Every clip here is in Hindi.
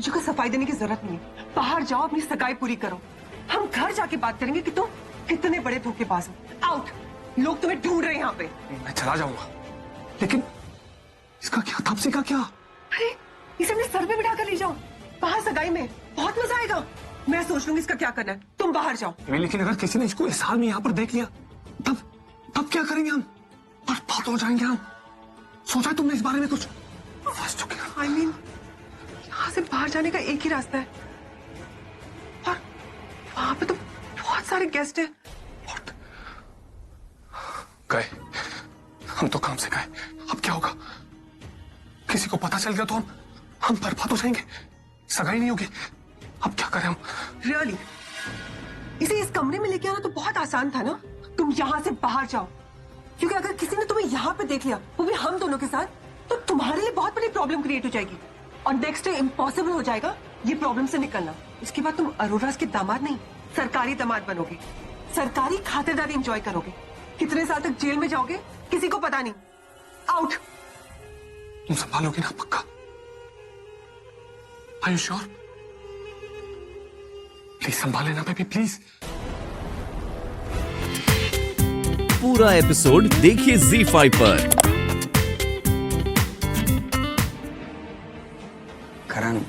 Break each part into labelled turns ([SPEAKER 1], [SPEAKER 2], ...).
[SPEAKER 1] मुझे कोई सफाई देने की जरूरत नहीं है। बाहर जाओ, अपनी सगाई पूरी करो। हम घर जाके बात करेंगे कि तुम कितने बड़े धोखेबाज हो। आउट, लोग तुम्हें ढूंढ रहे हैं यहाँ पे।
[SPEAKER 2] मैं चला जाऊंगा, लेकिन इसका क्या, तापसी का क्या?
[SPEAKER 1] अरे इसे अपने सर पे बिठा कर ले जाओ, बाहर सगाई में बहुत मजा आएगा। मैं सोच लूंगी इसका क्या करना है, तुम बाहर जाओ।
[SPEAKER 2] लेकिन अगर किसी ने इसको इस हाल में यहाँ पर देख लिया तब क्या करेंगे हम? बर्बाद हो जाएंगे हम। सोचा तुमने इस बारे में कुछ? फंस चुके हैं।
[SPEAKER 1] I mean, यहाँ से बाहर जाने का एक ही रास्ता है और वहां पे तो बहुत सारे गेस्ट हैं।
[SPEAKER 2] गए, हम तो काम से गए। अब क्या होगा? किसी को पता चल गया तो हम बर्बाद हो जाएंगे, सगाई नहीं होगी। अब क्या करें हम?
[SPEAKER 1] Really? इसे इस कमरे में लेके आना तो बहुत आसान था ना। तुम यहाँ से बाहर जाओ, क्योंकि अगर किसी ने तुम्हें यहाँ पे देख लिया, वो भी हम दोनों के साथ, तो तुम्हारे लिए बहुत बड़ी प्रॉब्लम क्रिएट हो जाएगी और नेक्स्ट डे इम्पॉसिबल हो जाएगा ये प्रॉब्लम से निकलना। इसके बाद तुम अरोरा के दामाद नहीं, सरकारी दामाद बनोगे, सरकारी खातिरदारी एंजॉय करोगे। कितने साल तक जेल में जाओगे किसी को पता नहीं। आउट।
[SPEAKER 2] तुम संभालोगे ना पक्का? Are you sure? प्लीज संभाले ना बेबी, प्लीज।
[SPEAKER 3] पूरा एपिसोड देखिए ZEE5 पर।
[SPEAKER 4] करण,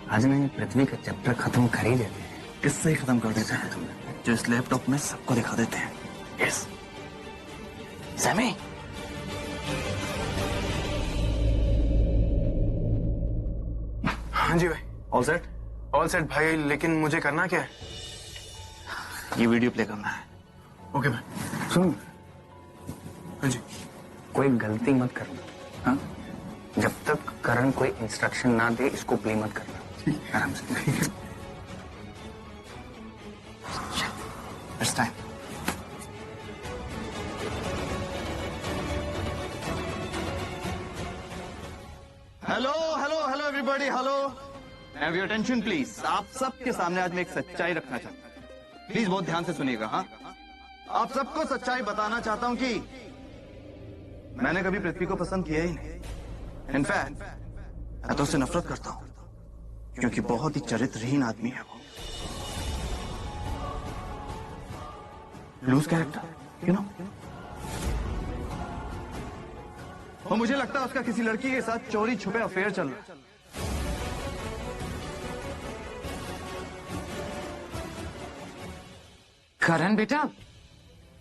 [SPEAKER 4] आज नहीं पृथ्वी का चैप्टर खत्म कर ही देते हैं। किससे ही खत्म कर देते हैं, जो इस लैपटॉप में सबको दिखा देते हैं। यस सैमी,
[SPEAKER 2] हाँ जी भाई।
[SPEAKER 4] All set?
[SPEAKER 2] ऑल सेट भाई, लेकिन मुझे करना क्या है?
[SPEAKER 4] ये वीडियो प्ले करना है।
[SPEAKER 2] ओके भाई।
[SPEAKER 4] सुन,
[SPEAKER 2] हाँ जी।
[SPEAKER 4] कोई गलती मत करना, हाँ? जब तक करण कोई इंस्ट्रक्शन ना दे इसको प्ले मत करना, आराम से। It's time.
[SPEAKER 5] Hello hello hello everybody, hello. Have your attention please. आप सबके सामने आज मैं एक सच्चाई रखना चाहता हूँ, प्लीज बहुत ध्यान से सुनिएगा। हाँ, आप सबको सच्चाई बताना चाहता हूँ कि मैंने कभी पृथ्वी को पसंद किया ही नहीं। इनफैक्ट मैं तो उससे नफरत करता हूँ, क्योंकि बहुत ही चरित्रहीन आदमी है वो। Loose character, you know. और मुझे लगता है उसका किसी लड़की के साथ चोरी छुपे अफेयर चल रहा है।
[SPEAKER 6] करण बेटा,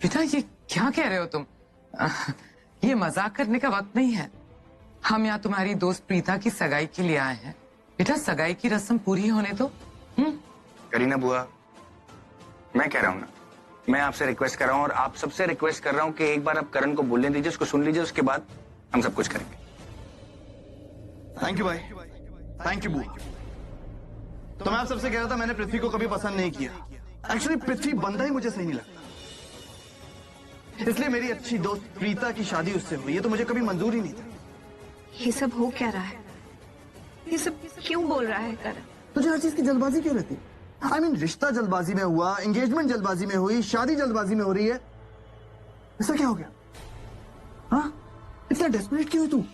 [SPEAKER 6] बेटा ये क्या कह रहे हो तुम? ये मजाक करने का वक्त नहीं है। हम यहाँ तुम्हारी दोस्त प्रीता की सगाई के लिए आए हैं। बेटा सगाई की रस्म पूरी होने दो।
[SPEAKER 4] करीना बुआ, मैं कह रहा हूँ ना, मैं आपसे रिक्वेस्ट कर रहा हूँ और आप सबसे रिक्वेस्ट कर रहा हूँ कि एक बार आप करण को बोलने दीजिए, उसको सुन लीजिए, उसके बाद हम सब कुछ करेंगे।
[SPEAKER 5] थैंक यू भाई, थैंक यू बुआ। तो मैं आप सबसे कह रहा था, मैंने पृथ्वी को कभी पसंद नहीं किया। एक्चुअली पृथ्वी बंदा ही मुझे सही नहीं लगता, इसलिए मेरी अच्छी दोस्त प्रीता की शादी उससे हुई। ये तो मुझे कभी मंजूर ही नहीं था।
[SPEAKER 7] ये सब हो क्या रहा है? ये सब क्यों बोल रहा है करण?
[SPEAKER 5] तुझे हर चीज की जल्दबाजी क्यों रहती? I mean, रिश्ता जल्दबाजी में हुआ, एंगेजमेंट जल्दबाजी में हुई, शादी जल्दबाजी में हो रही है। ऐसा क्या हो गया? हाँ, इतना डेस्परेट क्यों है तू?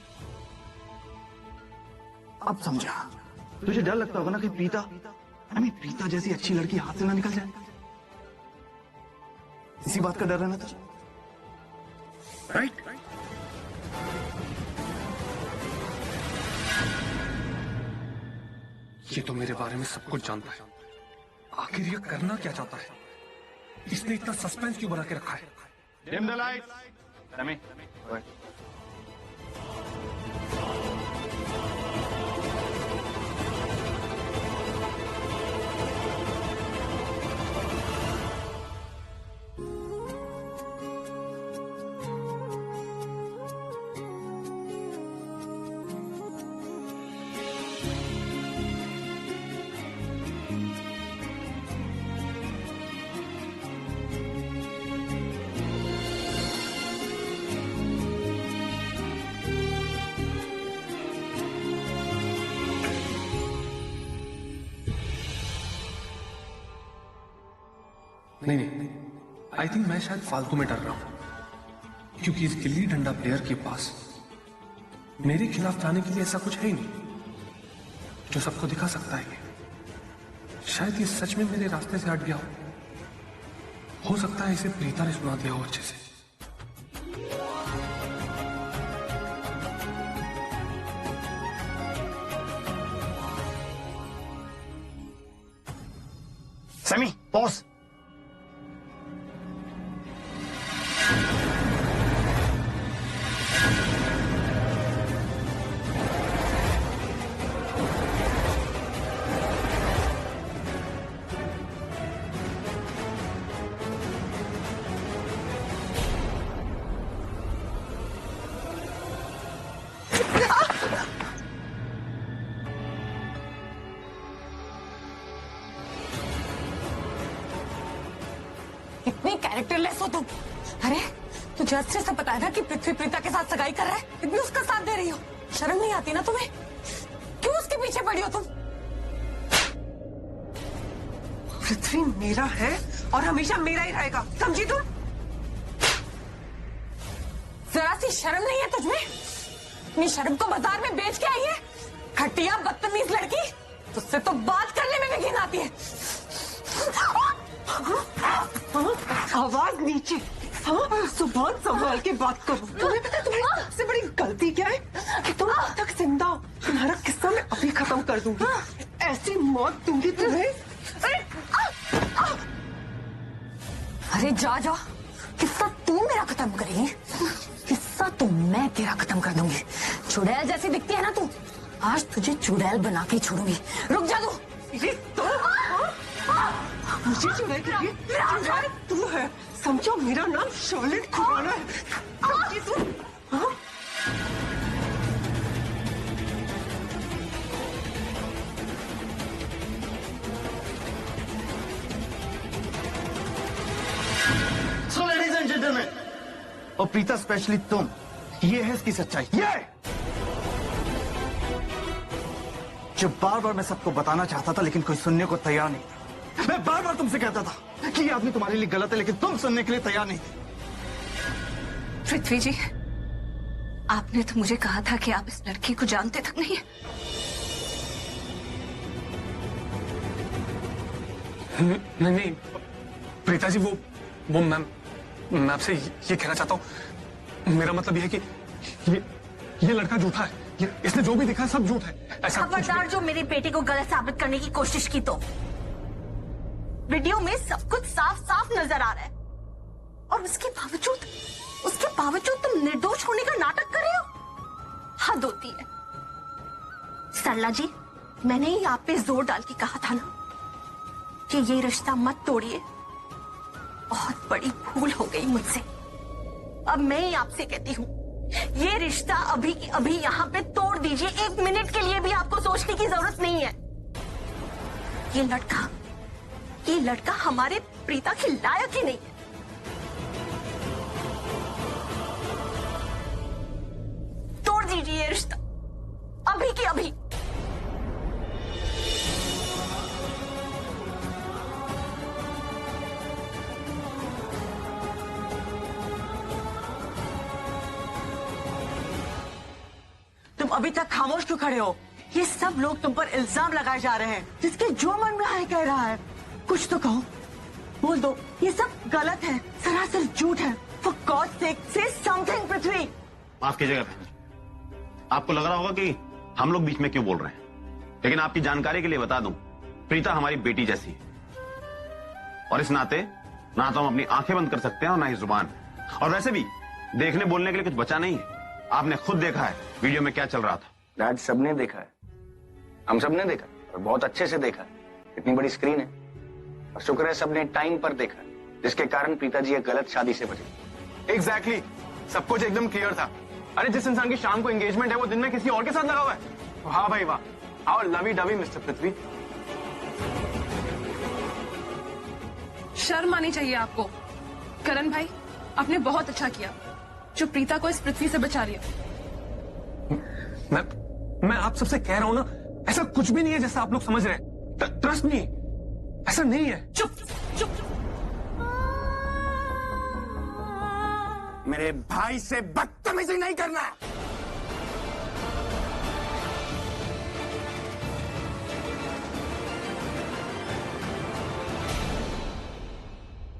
[SPEAKER 5] अब समझा। तुझे डर लगता होगा ना कि प्रीता जैसी अच्छी लड़की हाथ से ना निकल जाए। इसी बात का डर है ना तुझे? राइट?
[SPEAKER 2] ये तो मेरे बारे में सब कुछ जानता है। आखिर ये करना क्या चाहता है? इसने इतना सस्पेंस क्यों बना के रखा है?
[SPEAKER 5] Dim the lights. Sammy, go ahead.
[SPEAKER 2] नहीं, आई थिंक मैं शायद फालतू में डर रहा हूं, क्योंकि इस गिल्ली डंडा प्लेयर के पास मेरे खिलाफ जाने के लिए ऐसा कुछ है ही नहीं। जो सबको दिखा सकता है ये। शायद ये सच में मेरे रास्ते से हट गया हो सकता है इसे प्रीता ने सुना दिया हो अच्छे से।
[SPEAKER 5] समी पॉज।
[SPEAKER 8] इतनी कैरेक्टरलेस हो तुम। अरे तुझे अच्छे से पता है ना कि पृथ्वी प्रीता के साथ सगाई कर रहा है, फिर भी उसका साथ दे रही हो। शर्म नहीं आती ना तुम्हें? क्यों उसके पीछे पड़ी हो तुम?
[SPEAKER 1] पृथ्वी मेरा है और हमेशा मेरा ही रहेगा, समझी तुम?
[SPEAKER 8] जरा सी शर्म नहीं है तुझमें? अपनी शर्म को बाजार में बेच के आई है, घटिया बदतमीज लड़की। तुझसे तो बात करने में भी घिन आती है।
[SPEAKER 1] आवाज नीचे। हाँ, जुबान संभाल के बात करो। तुम्हें पता है तुम्हारी सबसे बड़ी गलती क्या है? कि तुम अब तक जिंदा हो। तुम्हारा किस्सा मैं अभी खत्म कर दूंगी। ऐसी मौत दूंगी तुम्हें।
[SPEAKER 8] अरे जा जा, किस्सा तू मेरा खत्म करेगी, किस्सा तो मैं तेरा खत्म कर दूंगी। चुड़ैल जैसी दिखती है ना तू, आज तुझे चुड़ैल बना के छोड़ूंगी। रुक जा तू।
[SPEAKER 1] मुझे चुड़ैल करेगी? चुड़ैल तू है, समझो मेरा नाम शार्लेट खुराना है। समझी तू? हाँ?
[SPEAKER 5] सो लेडीज एंड जेंटलमैन, और प्रीता स्पेशली तुम, ये है इसकी सच्चाई। ये जो बार बार मैं सबको बताना चाहता था लेकिन कोई सुनने को तैयार नहीं था। मैं बार बार तुमसे कहता था कि ये आदमी तुम्हारे लिए गलत है, लेकिन तुम सुनने के लिए तैयार नहीं थे।
[SPEAKER 7] पृथ्वी जी, आपने तो मुझे कहा था कि आप इस लड़की को जानते तक नहीं है।
[SPEAKER 2] नहीं नहीं प्रीता जी, वो मैं आपसे ये कहना चाहता हूँ, मेरा मतलब ये है कि ये लड़का झूठा है। इसने जो भी दिखा सब झूठ है। ऐसा कुछ
[SPEAKER 8] खबरदार जो मेरी बेटी को गलत साबित करने की कोशिश की तो। वीडियो में सब कुछ साफ साफ नजर आ रहा है और उसके बावजूद तुम निर्दोष होने का नाटक कर रहे हो। हद होती है। सरला जी, मैंने ही आप पे जोर डाल के कहा था ना कि ये रिश्ता मत तोड़िए। बहुत बड़ी भूल हो गई मुझसे। अब मैं ही आपसे कहती हूँ, ये रिश्ता अभी की अभी यहाँ पे तोड़ दीजिए। 1 मिनट के लिए भी आपको सोचने की जरूरत नहीं है। ये लड़का हमारे प्रीता के लायक ही नहीं है। तोड़ दीजिए ये रिश्ता अभी की अभी। तुम अभी तक खामोश क्यों खड़े हो? ये सब लोग तुम पर इल्जाम लगाए जा रहे हैं। जिसके जो मन में आए कह रहा है। कुछ तो कहो, बोल दो। ये सब गलत है, सरासर झूठ है। For God's sake, say something, पृथ्वी।
[SPEAKER 9] माफ कीजिएगा बहन जी, आपको लग रहा होगा कि हम लोग बीच में क्यों बोल रहे हैं, लेकिन आपकी जानकारी के लिए बता दूं, प्रीता हमारी बेटी जैसी है और इस नाते ना तो हम अपनी आंखें बंद कर सकते हैं और ना ही जुबान। और वैसे भी देखने बोलने के लिए कुछ बचा नहीं है। आपने खुद देखा है वीडियो में क्या चल रहा था।
[SPEAKER 4] राज, सबने देखा है, हम सबने देखा और बहुत अच्छे से देखा है। इतनी बड़ी स्क्रीन है और शुक्र है सबने टाइम पर देखा, जिसके कारण प्रीता जी एक गलत शादी से बची।
[SPEAKER 2] एग्जैक्टली, सब कुछ एकदम क्लियर था। अरे जिस इंसान की शाम को एंगेजमेंट है वो दिन में किसी और के साथ लगा हुआ है। वाह भाई वाह, हाउ लवी डवी मिस्टर पृथ्वी।
[SPEAKER 10] शर्म आनी चाहिए आपको। करण भाई, आपने बहुत अच्छा किया जो प्रीता को इस पृथ्वी से बचा लिया।
[SPEAKER 2] मैं आप सबसे कह रहा हूं ना, ऐसा कुछ भी नहीं है जैसा आप लोग समझ रहे हैं। ट्रस्ट मी, ऐसा नहीं है।
[SPEAKER 10] चुप चुप।
[SPEAKER 5] मेरे भाई से बदतमीजी नहीं करना।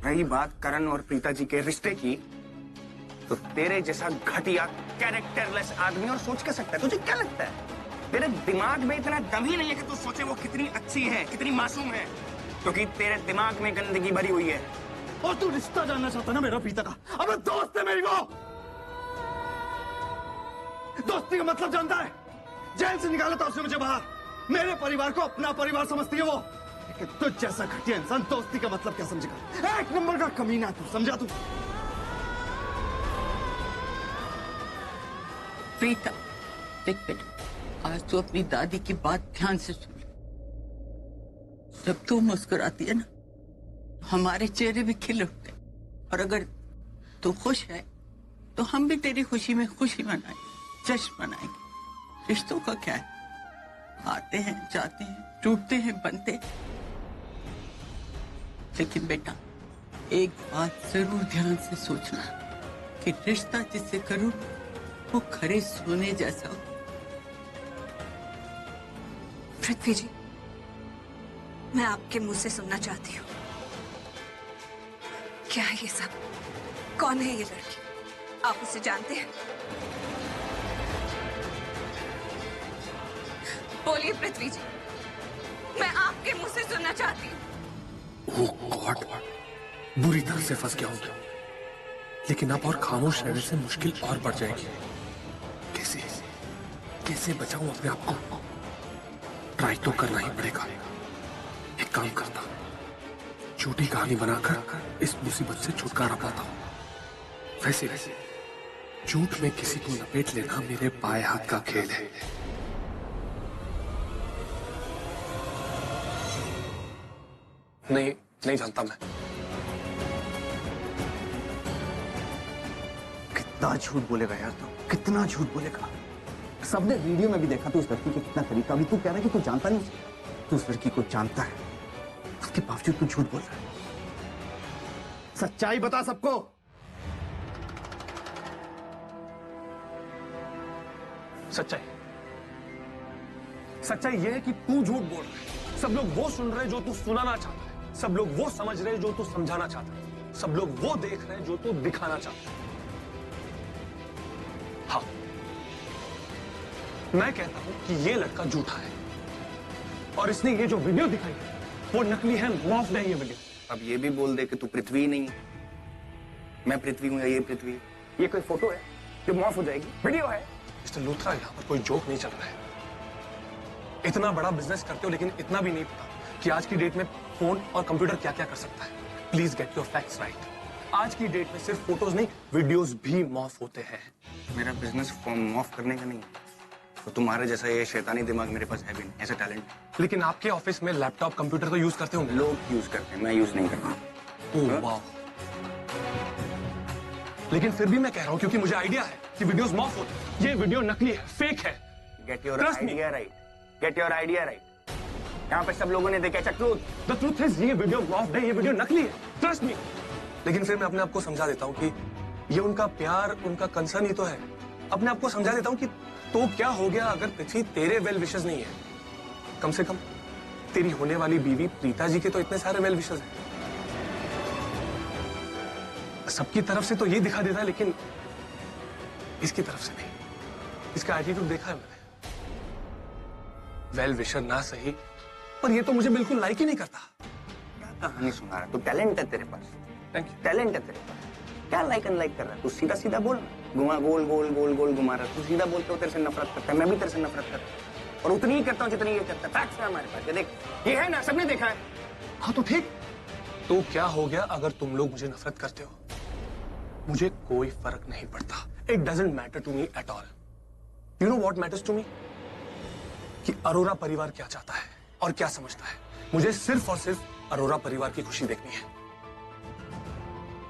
[SPEAKER 4] रही बात करण और प्रीता जी के रिश्ते की, तो तेरे जैसा घटिया कैरेक्टरलेस आदमी और सोच के सकता है? तुझे क्या लगता है तेरे दिमाग में इतना दम ही नहीं है कि तू सोचे वो कितनी अच्छी है, कितनी मासूम है? क्योंकि तेरे दिमाग में गंदगी भरी हुई है।
[SPEAKER 5] और तू रिश्ता जानना चाहता ना मेरा प्रीता का? अब दोस्त है मेरी वो। दोस्ती का मतलब जानता है? जेल से निकाला था उसने मुझे बाहर। मेरे परिवार को अपना परिवार समझती है वो। लेकिन तुझ जैसा घटिया इंसान दोस्ती का मतलब क्या समझेगा? एक नंबर का कमीना तू, समझा तू?
[SPEAKER 11] प्रीता, देख बेटा, आज तो अपनी दादी की बात ध्यान से सुन। जब तू मुस्कुराती है ना, हमारे चेहरे भी खिल उठते। और अगर तू खुश है तो हम भी तेरी खुशी में खुशी मनाएंगे, जश्न मनाएंगे। रिश्तों का क्या है, आते हैं जाते हैं, टूटते हैं बनते हैं। लेकिन बेटा, एक बात जरूर ध्यान से सोचना कि रिश्ता जिससे करूं वो खरे सोने जैसा हो।
[SPEAKER 7] पृथ्वी जी, मैं आपके मुंह से सुनना चाहती हूँ, क्या है ये सब? कौन है ये लड़की? आप उसे जानते हैं? बोलिए पृथ्वी जी, मैं आपके मुंह से सुनना चाहती हूँ।
[SPEAKER 2] ओह गॉड, बुरी तरह से फंस गया हूं। लेकिन अब और खामोश रहने से मुश्किल और बढ़ जाएगी। कैसे कैसे बचाऊं अपने आप को? ट्राई तो करना ही पड़ेगा। एक काम करता, झूठी कहानी बनाकर इस मुसीबत से छुटकारा पाता हूं। वैसे झूठ में किसी को लपेट लेना मेरे बाएं हाथ का खेल है। नहीं जानता मैं।
[SPEAKER 5] कितना झूठ बोलेगा यार तू, कितना झूठ बोलेगा? सबने वीडियो में भी देखा तू उस लड़की के कितना करीब था। अभी तू कह रहा है कि तू जानता नहीं उसे। तू उस लड़की को जानता है, उसके बावजूद तू झूठ बोल रहा है। सच्चाई बता सबको।
[SPEAKER 2] सच्चाई यह है कि तू झूठ बोल रहा है। सब लोग वो सुन रहे हैं जो तू सुनाना चाहता है। सब लोग वो समझ रहे हैं जो तू समझाना चाहता है। सब लोग वो देख रहे हैं जो तू दिखाना चाहता है। हाँ, मैं कहता हूं कि ये लड़का झूठा है और इसने ये जो वीडियो दिखाई है वो नकली है, मॉफ्ड है ये वीडियो।
[SPEAKER 4] अब ये भी बोल दे कि तू पृथ्वी ही नहीं है। मैं पृथ्वी हूं या ये पृथ्वी है? ये कोई फोटो है जो मॉफ हो जाएगी? वीडियो है।
[SPEAKER 2] मिस्टर लूथरा, यहां पर कोई जोक नहीं चल रहा है। इतना बड़ा बिजनेस करते हो लेकिन इतना भी नहीं पता कि आज की डेट में फोन और कंप्यूटर क्या क्या कर सकता है। Please get your facts right. आज की डेट में सिर्फ फोटोज नहीं, वीडियोस भी मॉफ होते हैं।
[SPEAKER 4] मेरा बिजनेस फॉर्म मॉफ करने का नहीं है, तो तुम्हारे जैसा ये शैतानी दिमाग मेरे पास है भी नहीं, ऐसा टैलेंट।
[SPEAKER 2] लेकिन आपके ऑफिस में लैपटॉप कंप्यूटर तो यूज करते होंगे।
[SPEAKER 4] लोग यूज करते हैं, मैं यूज नहीं करता।
[SPEAKER 2] ओह वाह। लेकिन फिर भी मैं कह रहा हूं क्योंकि मुझे आइडिया है कि वीडियोस मॉफ होते हैं। ये वीडियो नकली है, फेक है।
[SPEAKER 4] Get your idea right, get your idea right. यहाँ पे सब लोगों ने देखा ट्रूथ।
[SPEAKER 2] द ट्रूथ इज ये वीडियो मॉफ्ड है, ये वीडियो नकली है, ट्रस्ट मी। लेकिन फिर मैं अपने आप को समझा देता हूँ कि ये उनका प्यार, उनका कंसर्न ही तो है। अपने आप को समझा देता हूँ कि तो क्या हो गया अगर पृथ्वी तेरे वेल विशेस नहीं है। कम से कम तेरी होने वाली बीवी प्रीता जी के तो इतने सारे वेल विशेस हैं। सबकी तरफ से तो ये दिखा देता है लेकिन इसकी तरफ से नहीं। इसका एटीट्यूड देखा है मैंने। वेल विशर ना सही, पर ये तो मुझे बिल्कुल लाइक ही नहीं करता।
[SPEAKER 4] क्या कहानी सुना रहा है तू? टैलेंट है तेरे पास,
[SPEAKER 2] थैंक यू।
[SPEAKER 4] टैलेंट है तेरे पास। क्या लाइक अनलाइक कर रहा है तू? सीधा सीधा बोल, घुमा गोल गोल गोल गोल घुमा रहा है तू। सीधा बोलते हो तेरे से नफरत करता है, मैं भी तेरे से नफरत करता हूँ और उतनी ही करता हूँ जितनी ये करता है। फैक्ट्स है हमारे पास, ये देख, ये है ना, सबने देखा है।
[SPEAKER 2] हाँ तो ठीक, तो क्या हो गया अगर तुम लोग मुझे नफरत करते हो? मुझे कोई फर्क नहीं पड़ता। It doesn't matter to me at all. You know what matters to me? कि अरोरा परिवार क्या चाहता है और क्या समझता है। मुझे सिर्फ और सिर्फ अरोरा परिवार की खुशी देखनी है।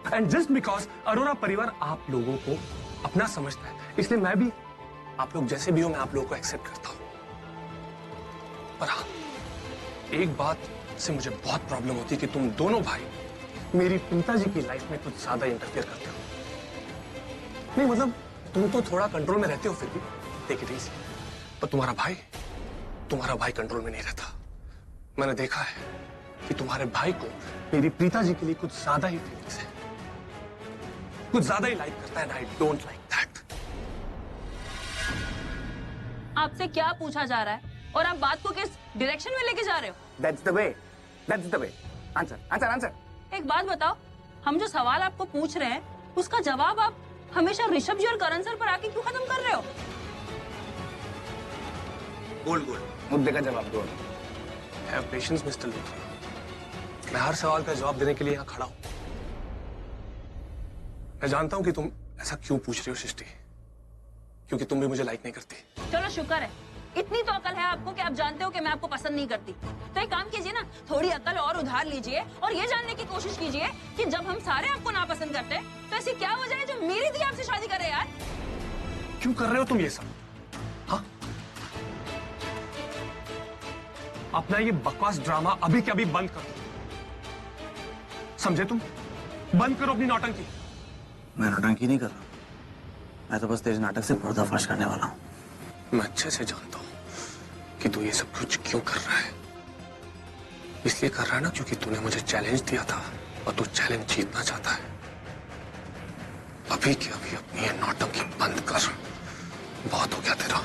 [SPEAKER 2] एंड जस्ट बिकॉज अरोरा परिवार आप लोगों को अपना समझता है, इसलिए मैं भी, आप लोग जैसे भी हो, मैं आप लोगों को एक्सेप्ट करता हूं। पर हाँ, एक बात से मुझे बहुत प्रॉब्लम होती है कि तुम दोनों भाई मेरी पिताजी की लाइफ में कुछ ज्यादा इंटरफेयर करते हो। नहीं मतलब तुम तो थोड़ा कंट्रोल में रहते हो फिर भी, टेक इट इजी। पर तुम्हारा भाई कंट्रोल में नहीं रहता। मैंने देखा है कि तुम्हारे भाई को मेरी प्रीता जी के लिए कुछ ज्यादा ही फीलिंग्स है, कुछ ज्यादा ही लाइक करता है, and I don't like that.
[SPEAKER 10] आपसे क्या पूछा जा रहा है और आप बात को किस डायरेक्शन में लेके जा रहे हो?
[SPEAKER 4] That's the way. That's the way. Answer. Answer. Answer.
[SPEAKER 10] एक बात बताओ, हम जो सवाल आपको पूछ रहे हैं उसका जवाब आप हमेशा ऋषभ जी और करण सर पर आके क्यों खत्म कर रहे हो?
[SPEAKER 4] गोल गोल मुद्दे का जवाब दो।
[SPEAKER 2] हैव पेशेंस मिस्टर लूथरा, मैं हर सवाल का जवाब देने के लिए यहाँ खड़ा हूं। मैं जानता हूं कि तुम ऐसा क्यों पूछ रही हो सृष्टि, क्योंकि तुम भी मुझे लाइक नहीं करती।
[SPEAKER 10] चलो शुक्र है, इतनी तो अकल है आपको कि आप जानते हो कि मैं आपको पसंद नहीं करती। तो एक काम कीजिए ना, थोड़ी अकल और उधार लीजिए और ये जानने की कोशिश कीजिए कि जब हम सारे आपको नापसंद करते हैं तो ऐसी क्या वजह है जो मेरी दी आपसे शादी करे यार?
[SPEAKER 2] क्यों कर रहे हो तुम ये सब? हाँ, अपना ये बकवास ड्रामा अभी के अभी बंद करो, समझे तुम? बंद करो अपनी नौटंकी।
[SPEAKER 5] मैं नौटंकी नहीं कर रहा, मैं तो बस तेरे नाटक से पर्दाफाश करने वाला हूँ।
[SPEAKER 2] मैं अच्छे से जानता हूं कि तू ये सब कुछ क्यों कर रहा है। इसलिए कर रहा है ना क्योंकि तूने मुझे चैलेंज दिया था और तू चैलेंज जीतना चाहता है। अभी के अभी अपनी ये नौटंकी बंद कर, बहुत हो गया तेरा।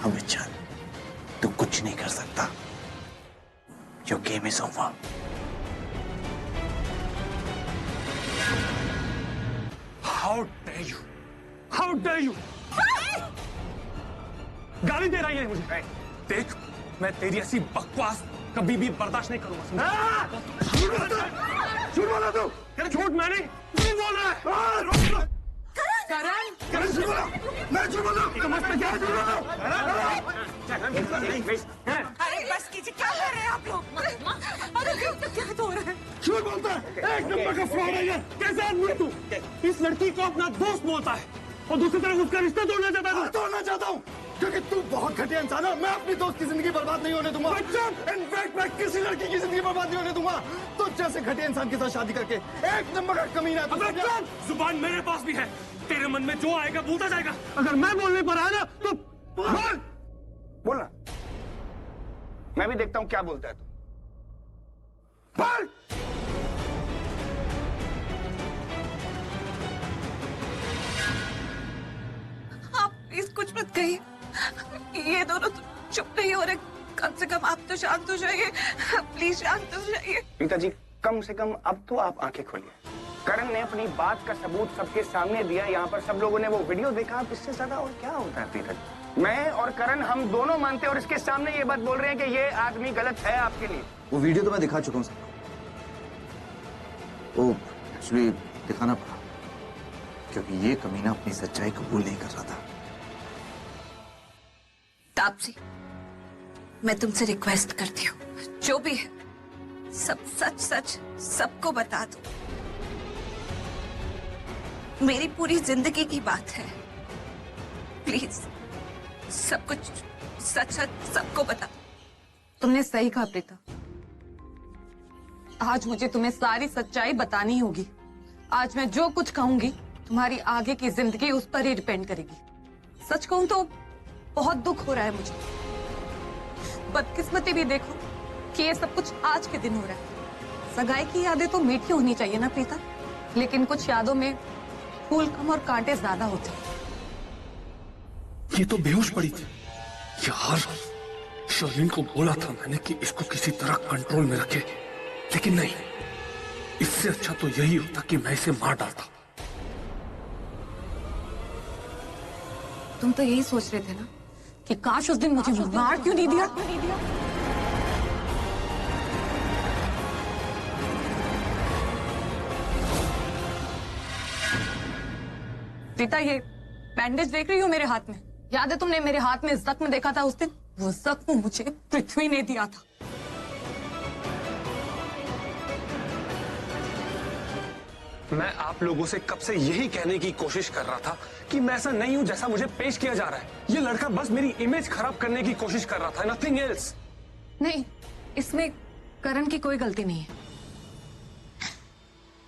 [SPEAKER 5] अमित जान, तू कुछ नहीं कर सकता। Your game is over.
[SPEAKER 2] How dare you? How dare you? गाली दे रही है मुझे। देख, मैं तेरी ऐसी बकवास कभी भी बर्दाश्त नहीं करूंगा। झूठ बोला तू? झूठ मैंने नहीं बोला है। करण झूठ बोला, मैं झूठ बोला, क्या झूठ बोला?
[SPEAKER 1] अरे बस कीजिए, क्या कर रहे हैं आप लोग? अरे क्या हो रहा है?
[SPEAKER 2] झूठ बोलता है, एक नंबर का फ्रॉड है ये। कैसे आदमी है तू? इस लड़की को अपना दोस्त बोलता है और दूसरी तरफ उसका रिश्ता तोड़ना चाहता है।
[SPEAKER 5] तोड़ना चाहता हूँ क्योंकि तू बहुत घटिया इंसान है। मैं अपनी दोस्त की जिंदगी बर्बाद नहीं होने दूंगा। इनफैक्ट मैं किसी लड़की की जिंदगी बर्बाद नहीं होने दूंगा। तो जैसे घटिया इंसान के साथ शादी करके एक नंबर का कमीना है।
[SPEAKER 2] जुबान मेरे पास भी है, तेरे मन में जो आएगा बोलता जाएगा। अगर मैं बोलने पर आया ना तो बोल।
[SPEAKER 4] बोलना, मैं भी देखता हूँ क्या बोलता है तू। बोल।
[SPEAKER 7] आप प्लीज कुछ मत कहिए, ये दोनों तो चुप नहीं हो रहे। कम से कम आप तो शांत हो जाइए, प्लीज शांत हो जाइए।
[SPEAKER 4] प्रीता जी, कम से कम अब तो आप आंखें खोलिए। करण ने अपनी बात का सबूत सबके सामने दिया, यहाँ पर सब लोगों ने वो वीडियो देखा। इससे ज्यादा और क्या होता है प्रीता जी? मैं और करण हम दोनों मानते हैं और इसके सामने ये बात बोल रहे हैं कि ये आदमी गलत है आपके लिए।
[SPEAKER 5] वो वीडियो तो मैं दिखा चुका हूँ सबको। वो एक्चुअली दिखाना पड़ा क्योंकि ये कमीना अपनी सच्चाई कबूल नहीं कर रहा था।
[SPEAKER 7] तापसी, मैं तुमसे रिक्वेस्ट करती हूँ, जो भी है सब सच सच सबको बता दो। मेरी पूरी जिंदगी की बात है, प्लीज सब कुछ सच सच सबको बता दो।
[SPEAKER 10] तुमने सही कहा प्रीता, आज मुझे तुम्हें सारी सच्चाई बतानी होगी। आज मैं जो कुछ कहूंगी तुम्हारी आगे की जिंदगी उस पर ही डिपेंड करेगी। सच कहूं तो बहुत दुख हो रहा है मुझे। बदकिस्मती भी देखो कि ये सब कुछ आज के दिन हो रहा है। सगाई की यादें तो मीठी होनी चाहिए ना प्रीता, लेकिन कुछ यादों में फूल कम और कांटे ज्यादा होते हैं।
[SPEAKER 2] ये तो बेहोश पड़ी थी यार। शर्लिन को बोला था मैंने कि इसको किसी तरह कंट्रोल में रखे, लेकिन नहीं, इससे अच्छा तो यही होता कि मैं इसे मार डालता।
[SPEAKER 10] तुम तो यही सोच रहे थे ना कि काश उस दिन मुझे मार क्यों नहीं दिया। प्रीता, ये बैंडेज देख रही हो मेरे हाथ में? याद है तुमने मेरे हाथ में जख्म देखा था उस दिन? वो जख्म मुझे पृथ्वी ने दिया था।
[SPEAKER 2] मैं आप लोगों से कब से यही कहने की कोशिश कर रहा था कि मैं ऐसा नहीं हूं जैसा मुझे पेश किया जा रहा है। ये लड़का बस मेरी इमेज खराब करने की कोशिश कर रहा था, नथिंग एल्स।
[SPEAKER 10] नहीं, इसमें करण की कोई गलती नहीं है।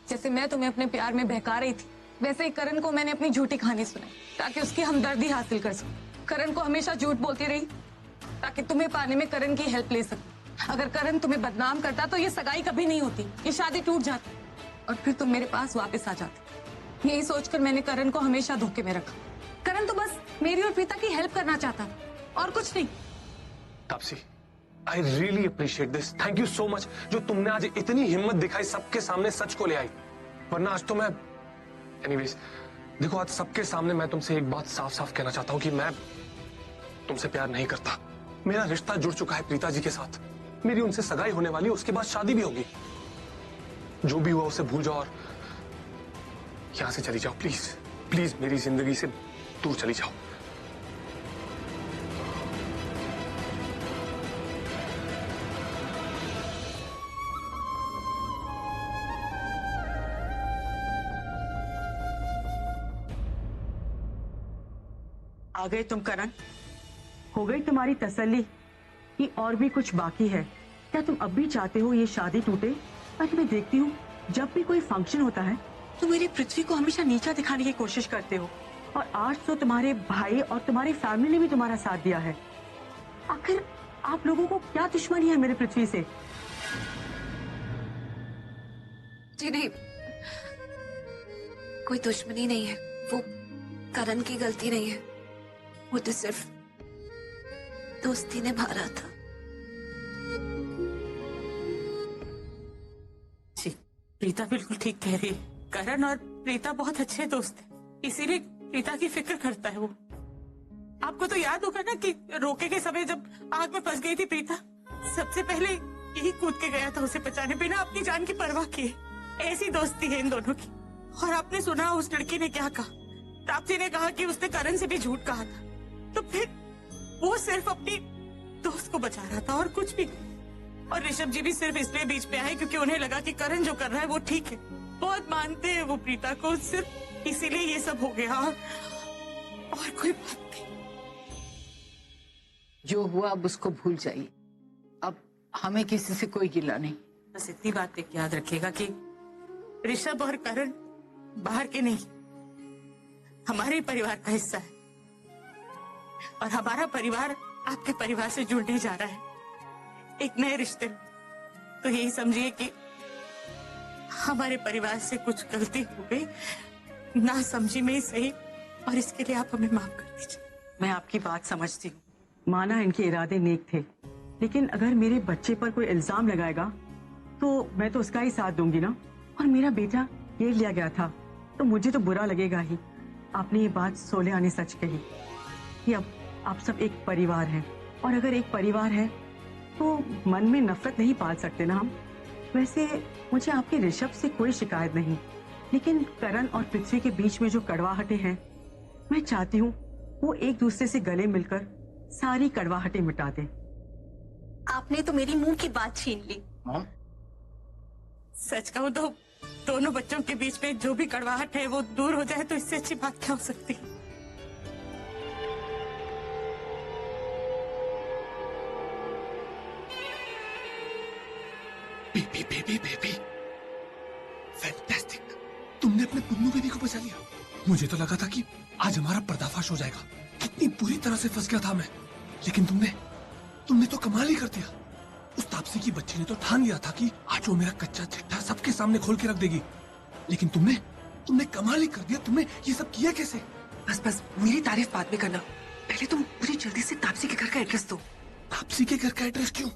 [SPEAKER 10] जैसे मैं तुम्हें अपने प्यार में बहका रही थी, वैसे ही करण को मैंने अपनी झूठी कहानी सुनाई ताकि उसकी हमदर्दी हासिल कर सकूं। करण को हमेशा झूठ बोलती रही ताकि तुम्हें पाने में करण की हेल्प ले सकूं।
[SPEAKER 7] अगर करण तुम्हें बदनाम करता तो ये सगाई कभी नहीं होती, ये शादी टूट जाती और फिर तुम मेरे पास वापस आ जाते। यही सोचकर मैंने करण को हमेशा धोखे में रखा। करण तो बस मेरी और प्रीता की हेल्प करना चाहता और कुछ नहीं।
[SPEAKER 2] Taapsee, I really appreciate this, thank you so much जो तुमने आज इतनी हिम्मत दिखाई, सबके सामने सच को ले आई। वरना आज तो मैं, एनीवेज देखो, आज सबके सामने मैं तुमसे एक बात साफ साफ कहना चाहता हूं कि मैं तुमसे प्यार नहीं करता। मेरा रिश्ता जुड़ चुका है प्रीता जी के साथ, मेरी उनसे सगाई होने वाली, उसके बाद शादी भी होगी। जो भी हुआ उसे भूल जाओ और यहां से चली जाओ, प्लीज प्लीज, मेरी जिंदगी से दूर चली जाओ।
[SPEAKER 11] आ गए तुम करण? हो गई तुम्हारी तसल्ली कि और भी कुछ बाकी है? क्या तुम अब भी चाहते हो ये शादी टूटे? अरे मैं देखती हूँ जब भी कोई फंक्शन होता है तो मेरी पृथ्वी को हमेशा नीचा दिखाने की कोशिश करते हो, और आज तो तुम्हारे भाई और तुम्हारी फैमिली ने भी तुम्हारा साथ दिया है। आखिर आप लोगों को क्या दुश्मनी है मेरे पृथ्वी से?
[SPEAKER 7] जी नहीं, कोई दुश्मनी नहीं है, वो करण की गलती नहीं है, वो तो सिर्फ दोस्ती निभा रहा था।
[SPEAKER 11] जी, प्रीता बिल्कुल ठीक कह रही है। करण और प्रीता बहुत अच्छे दोस्त हैं, इसीलिए प्रीता की फिक्र करता है वो। आपको तो याद होगा ना कि रोके के समय जब आग में फंस गई थी प्रीता, सबसे पहले यही कूद के गया था उसे बचाने, बिना अपनी जान की परवाह किए। ऐसी दोस्ती है इन दोनों की। और आपने सुना उस लड़की ने क्या कहा? तापसी ने कहा कि उसने करण से भी झूठ कहा था, तो फिर वो सिर्फ अपनी दोस्त को बचा रहा था और कुछ भी। और ऋषभ जी भी सिर्फ इसलिए बीच में आए क्योंकि उन्हें लगा कि करण जो कर रहा है वो ठीक है। बहुत मानते हैं वो प्रीता को, सिर्फ इसीलिए ये सब हो गया और कोई बात नहीं। जो हुआ अब उसको भूल जाइए, अब हमें किसी से कोई गिला नहीं। बस इतनी बात एक याद रखिएगा कि ऋषभ और करण बाहर के नहीं, हमारे ही परिवार का हिस्सा है, और हमारा परिवार आपके परिवार से जुड़ने जा रहा है एक नए रिश्ते में। तो यही समझिए कि हमारे परिवार से कुछ गलती हो गई, ना समझी में ही सही, और इसके लिए आप हमें माफ कर दीजिए। मैं आपकी बात समझती हूँ, माना इनके इरादे नेक थे, लेकिन अगर मेरे बच्चे पर कोई इल्जाम लगाएगा तो मैं तो उसका ही साथ दूंगी ना। और मेरा बेटा ये लिया गया था तो मुझे तो बुरा लगेगा ही। आपने ये बात सोले आने सच कही कि अब आप सब एक परिवार हैं, और अगर एक परिवार है तो मन में नफरत नहीं पाल सकते ना हम। वैसे मुझे आपके ऋषभ से कोई शिकायत नहीं, लेकिन करण और पृथ्वी के बीच में जो कड़वाहटें हैं, मैं चाहती हूँ वो एक दूसरे से गले मिलकर सारी कड़वाहटें मिटा दें।
[SPEAKER 8] आपने तो मेरी मुंह की बात छीन ली।
[SPEAKER 11] सच कहूँ तो दोनों बच्चों के बीच में जो भी कड़वाहट है वो दूर हो जाए तो इससे अच्छी बात क्या हो सकती है?
[SPEAKER 2] बेबी बेबी बेबी, फैंटास्टिक, तुमने अपने पुन्नू बेबी को बचा लिया। मुझे तो लगा था कि आज हमारा पर्दाफाश हो जाएगा, कितनी बुरी तरह से फंस गया था मैं। लेकिन तुमने तो कमाल ही कर दिया। उस तापसी की बच्ची ने तो ठान लिया था कि आज वो मेरा कच्चा चिट्ठा सबके सामने खोल के रख देगी, लेकिन तुमने कमाल ही कर दिया। तुमने ये सब किया कैसे?
[SPEAKER 1] बस मेरी तारीफ बाद में करना, पहले तुम मुझे जल्दी से तापसी के घर का एड्रेस दो।
[SPEAKER 2] तापसी के घर का एड्रेस क्यों?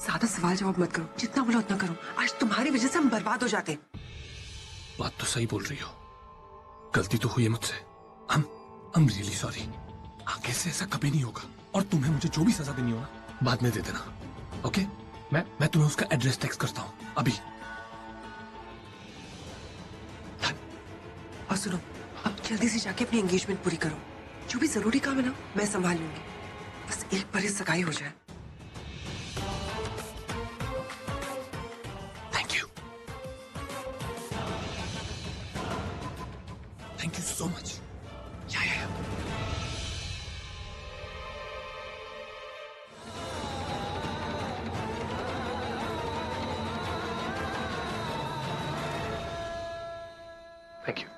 [SPEAKER 1] ज्यादा सवाल जवाब मत करो, जितना बोला उतना करो। आज तुम्हारी वजह से हम बर्बाद हो जाते।
[SPEAKER 2] बात तो सही बोल रही हो, गलती तो हुई है मुझसे। I'm really sorry। आगे से ऐसा कभी नहीं होगा, और तुम्हें मुझे जो भी सजा देनी हो ना बाद में दे देना, ओके? मैं तुम्हें उसका एड्रेस टेक्स्ट करता हूँ अभी।
[SPEAKER 1] और सुनो, अब जल्दी से जाके अपनी एंगेजमेंट पूरी करो। जो भी जरूरी काम है ना मैं संभाल लूंगी, बस एक बार ही सगाई हो जाए।
[SPEAKER 2] Thank you so much। Yeah। Thank you।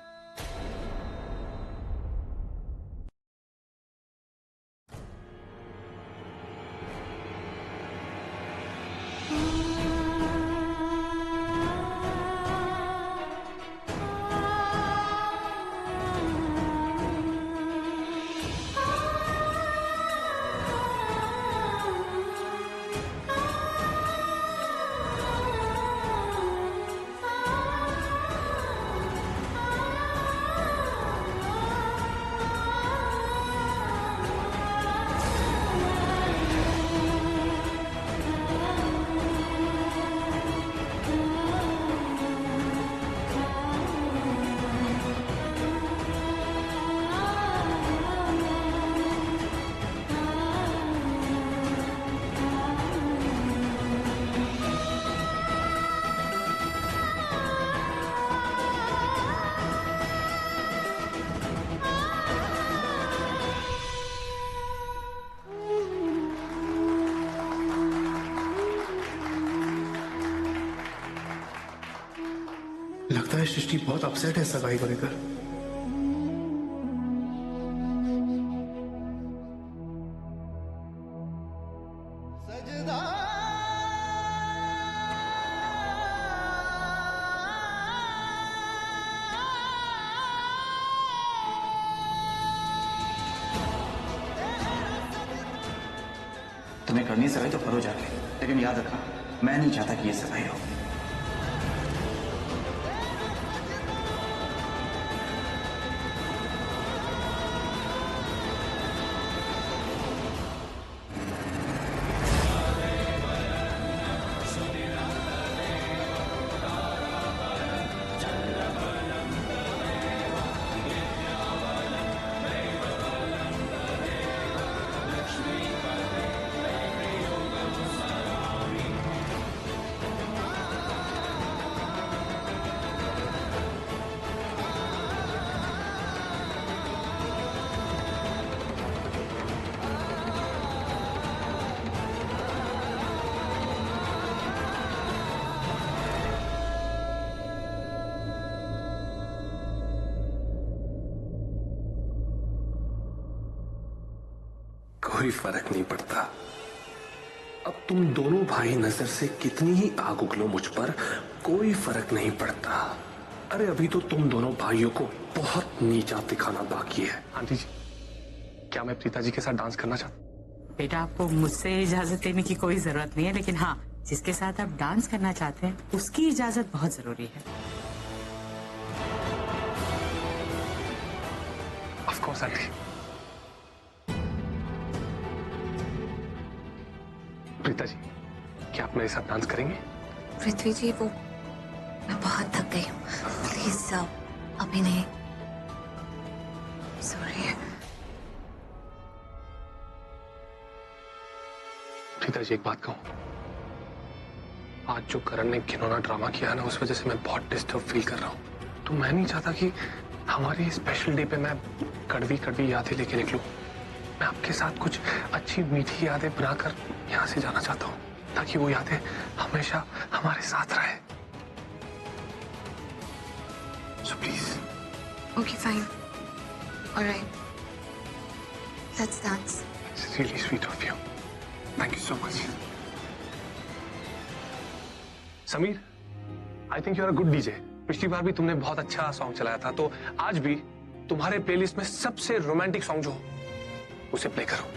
[SPEAKER 2] लगता है सृष्टि बहुत अपसेट है सगाई को लेकर।
[SPEAKER 5] तुम्हें करनी सगाई तो करो जाके, लेकिन याद रखना मैं नहीं चाहता कि ये सगाई हो।
[SPEAKER 2] कोई फर्क नहीं पड़ता। अब तुम दोनों भाई नजर से कितनी ही आग उगलो मुझ पर, कोई फर्क नहीं पड़ता। अरे अभी तो तुम दोनों भाइयों को बहुत नीचा दिखाना बाकी है। आंटी जी, क्या मैं प्रीता जी के साथ डांस करना चाहता हूँ?
[SPEAKER 11] बेटा, आपको मुझसे इजाजत लेने की कोई जरूरत नहीं है, लेकिन हाँ, जिसके साथ आप डांस करना चाहते हैं उसकी इजाजत बहुत जरूरी है।
[SPEAKER 2] Of course aunty. Preeta ji, क्या आप मेरे साथ डांस करेंगे?
[SPEAKER 12] पृथ्वी जी, वो मैं बहुत थक गई हूँ, प्लीज अभी नहीं, सॉरी।
[SPEAKER 2] प्रीता जी, एक बात कहूँ, आज जो करण ने घिनौना ड्रामा किया है ना, उस वजह से मैं बहुत डिस्टर्ब फील कर रहा हूँ। तो मैं नहीं चाहता कि हमारे स्पेशल डे पे मैं कड़वी कड़वी यादें लेके निकलूं। मैं आपके साथ कुछ अच्छी मीठी यादें बनाकर यहाँ से जाना चाहता हूँ, ताकि वो यादें हमेशा हमारे साथ रहे। So please.
[SPEAKER 12] Okay, fine. All right. Let's dance.
[SPEAKER 2] It's really sweet of you. Thank you so much. Sameer, I think you're a good DJ. पिछली बार भी तुमने बहुत अच्छा सॉन्ग चलाया था, तो आज भी तुम्हारे प्लेलिस्ट में सबसे रोमांटिक सॉन्ग जो हो उसे प्ले करो।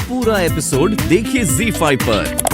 [SPEAKER 3] पूरा एपिसोड देखिए ZEE5 पर।